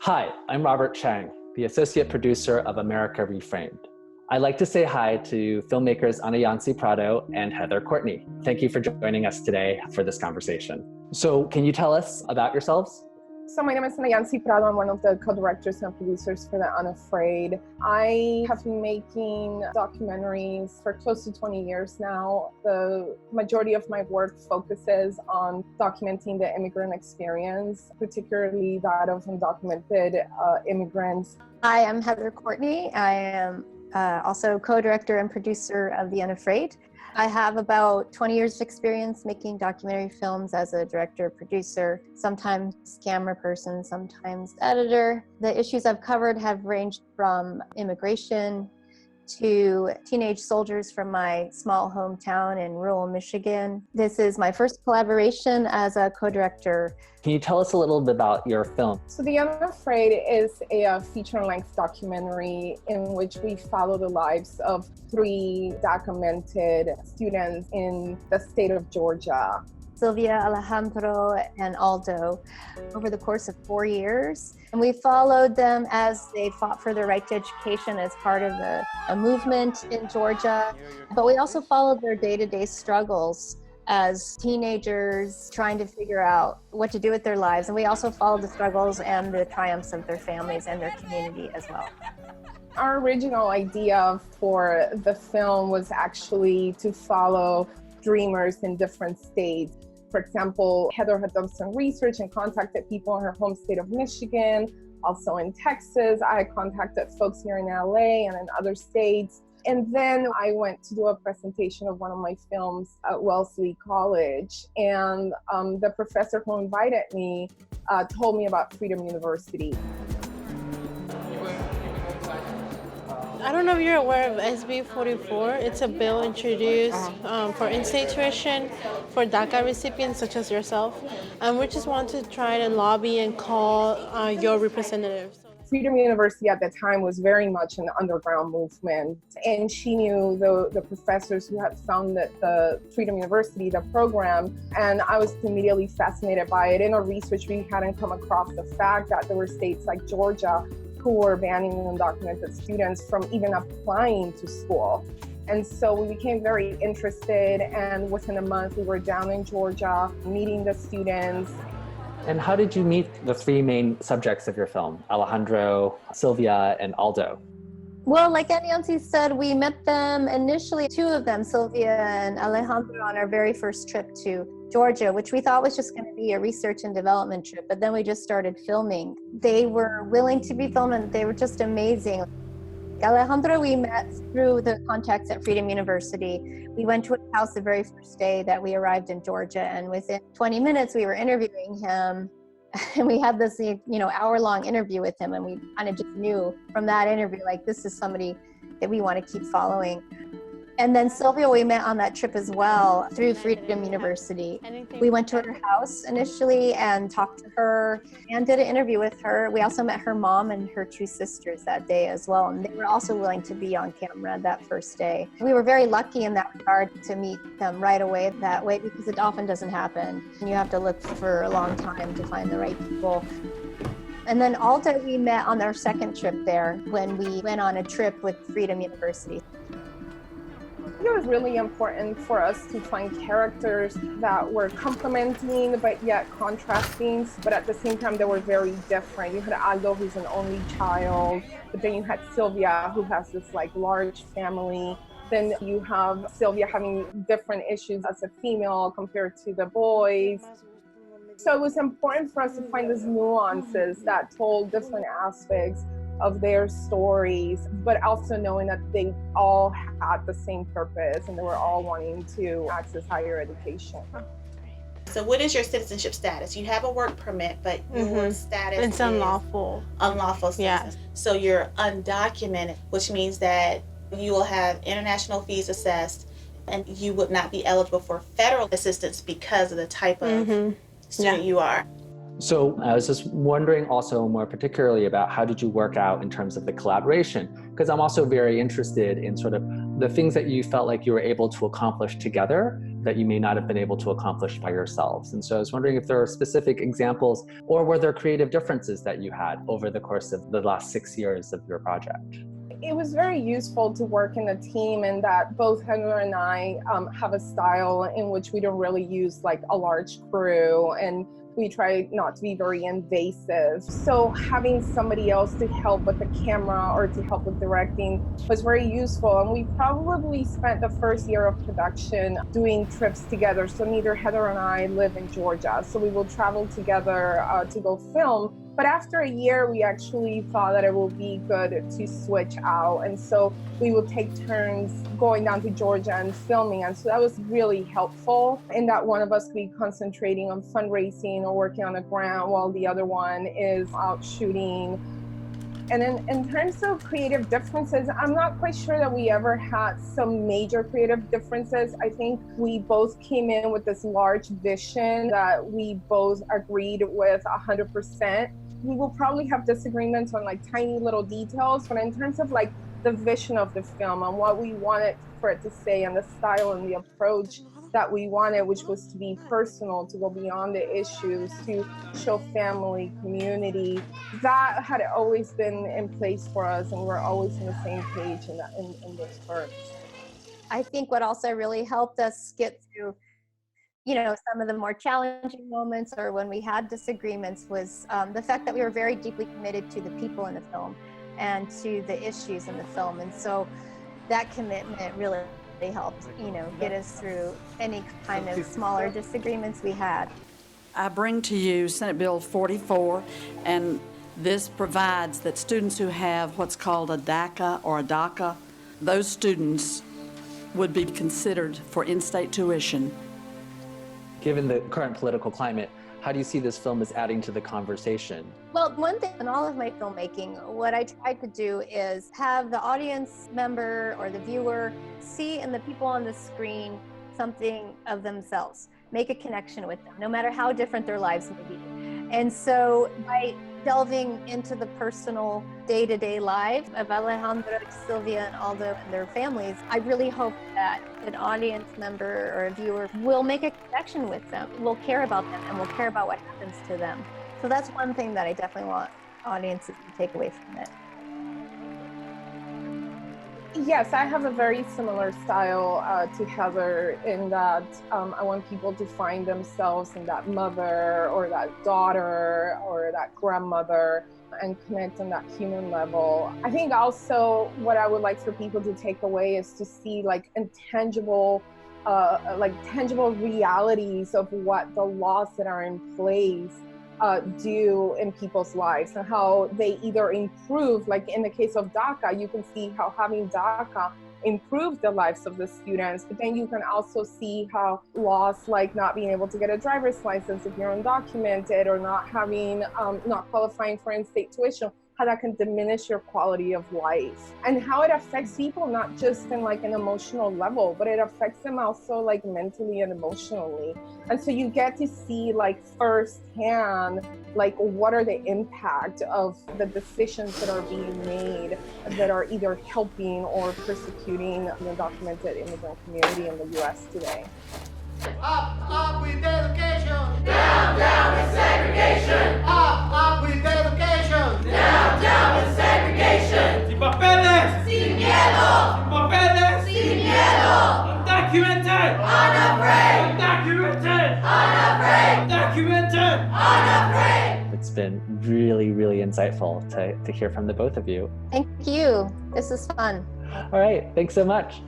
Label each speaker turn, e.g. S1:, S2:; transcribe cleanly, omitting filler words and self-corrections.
S1: Hi, I'm Robert Chang, the associate producer of America Reframed. I'd like to say hi to filmmakers Anayansi Prado and Heather Courtney. Thank you for joining us today for this conversation. So can you tell us about yourselves?
S2: So my name is Anayansi Prado. I'm one of the co-directors and producers for The Unafraid. I have been making documentaries for close to 20 years now. The majority of my work focuses on documenting the immigrant experience, particularly that of undocumented immigrants.
S3: Hi, I'm Heather Courtney. I am also co-director and producer of The Unafraid. I have about 20 years of experience making documentary films as a director, producer, sometimes camera person, sometimes editor. The issues I've covered have ranged from immigration to teenage soldiers from my small hometown in rural Michigan. This is my first collaboration as a co-director.
S1: Can you tell us a little bit about your film?
S2: So The Unafraid is a feature-length documentary in which we follow the lives of 3 documented students in the state of Georgia.
S3: Sylvia, Alejandro, and Aldo, over the course of 4 years. And we followed them as they fought for their right to education as part of a movement in Georgia. But we also followed their day-to-day struggles as teenagers trying to figure out what to do with their lives. And we also followed the struggles and the triumphs of their families and their community as well.
S2: Our original idea for the film was actually to follow dreamers in different states. For example, Heather had done some research and contacted people in her home state of Michigan, also in Texas. I contacted folks here in LA and in other states. And then I went to do a presentation of one of my films at Wellesley College. And the professor who invited me told me about Freedom University.
S4: I don't know if you're aware of SB 44. It's a bill introduced for in-state tuition for DACA recipients such as yourself. We just want to try to lobby and call your representatives.
S2: Freedom University at the time was very much an underground movement, and she knew the professors who had founded the Freedom University, the program, and I was immediately fascinated by it. In our research, we hadn't come across the fact that there were states like Georgia who were banning undocumented students from even applying to school. And so we became very interested, and within a month we were down in Georgia meeting the students.
S1: And how did you meet the 3 main subjects of your film, Alejandro, Sylvia, and Aldo?
S3: Well, like Anayansi said, we met them initially, 2 of them, Sylvia and Alejandro, on our very first trip to Georgia, which we thought was just going to be a research and development trip, but then we just started filming. They were willing to be filmed and they were just amazing. Alejandro we met through the contacts at Freedom University. We went to his house the very first day that we arrived in Georgia, and within 20 minutes we were interviewing him. And we had this, hour-long interview with him, and we kind of just knew from that interview, like, this is somebody that we want to keep following. And then Sylvia we met on that trip as well through Freedom University. We went to her house initially and talked to her and did an interview with her. We also met her mom and her 2 sisters that day as well, and they were also willing to be on camera that first day. We were very lucky in that regard to meet them right away that way, because it often doesn't happen. You have to look for a long time to find the right people. And then Aldo we met on our second trip there when we went on a trip with Freedom University.
S2: It was really important for us to find characters that were complementing but yet contrasting, but at the same time they were very different. You had Aldo, who's an only child, but then you had Sylvia, who has this large family. Then you have Sylvia having different issues as a female compared to the boys. So it was important for us to find these nuances that told different aspects of their stories, but also knowing that they all had the same purpose and they were all wanting to access higher education.
S5: So what is your citizenship status? You have a work permit, but your status
S4: It's unlawful.
S5: Unlawful status.
S4: Yeah.
S5: So you're undocumented, which means that you will have international fees assessed and you would not be eligible for federal assistance because of the type of student you are.
S1: So I was just wondering also more particularly about how did you work out in terms of the collaboration? Because I'm also very interested in sort of the things that you felt like you were able to accomplish together that you may not have been able to accomplish by yourselves. And so I was wondering if there are specific examples, or were there creative differences that you had over the course of the last 6 years of your project?
S2: It was very useful to work in a team, and that both Heather and I have a style in which we don't really use like a large crew, and we try not to be very invasive. So having somebody else to help with the camera or to help with directing was very useful. And we probably spent the first year of production doing trips together. So neither Heather and I live in Georgia, so we will travel together to go film. But after a year, we actually thought that it would be good to switch out. And so we would take turns going down to Georgia and filming. And so that was really helpful in that one of us could be concentrating on fundraising or working on a grant while the other one is out shooting. And then in terms of creative differences, I'm not quite sure that we ever had some major creative differences. I think we both came in with this large vision that we both agreed with 100%. We will probably have disagreements on like tiny little details, but in terms of like the vision of the film and what we wanted for it to say and the style and the approach that we wanted, which was to be personal, to go beyond the issues, to show family, community, that had always been in place for us, and we're always on the same page in those terms.
S3: I think what also really helped us get through, you know, some of the more challenging moments or when we had disagreements was the fact that we were very deeply committed to the people in the film and to the issues in the film. And so that commitment really helped, you know, get us through any kind of smaller disagreements we had.
S6: I bring to you Senate Bill 44, and this provides that students who have what's called a DACA or a DACA, those students would be considered for in-state tuition.
S1: Given the current political climate, how do you see this film as adding to the conversation?
S3: Well, one thing in all of my filmmaking, what I tried to do is have the audience member or the viewer see in the people on the screen something of themselves, make a connection with them, no matter how different their lives may be. And so by delving into the personal day-to-day lives of Alejandra, Sylvia, and Aldo and their families, I really hope that an audience member or a viewer will make a connection with them, will care about them, and will care about what happens to them. So that's one thing that I definitely want audiences to take away from it.
S2: Yes, I have a very similar style to Heather in that I want people to find themselves in that mother or that daughter or that grandmother and connect on that human level. I think also what I would like for people to take away is to see like intangible, tangible realities of what the laws that are in place do in people's lives and how they either improve, like in the case of DACA, you can see how having DACA improved the lives of the students, but then you can also see how laws like not being able to get a driver's license if you're undocumented or not having, not qualifying for in-state tuition, how that can diminish your quality of life and how it affects people, not just in like an emotional level, but it affects them also like mentally and emotionally. And so you get to see like firsthand, like what are the impact of the decisions that are being made that are either helping or persecuting the undocumented immigrant community in the US today.
S7: Up with education! Down, down with segregation! Up with education! Down, down with segregation! Sin papeles! Sin miedo! Sin papeles! Sin miedo! Undocumented! Unafraid! Undocumented! Unafraid! Undocumented! Unafraid!
S1: It's been really, really insightful to hear from the both of you.
S3: Thank you. This is fun.
S1: All right, thanks so much.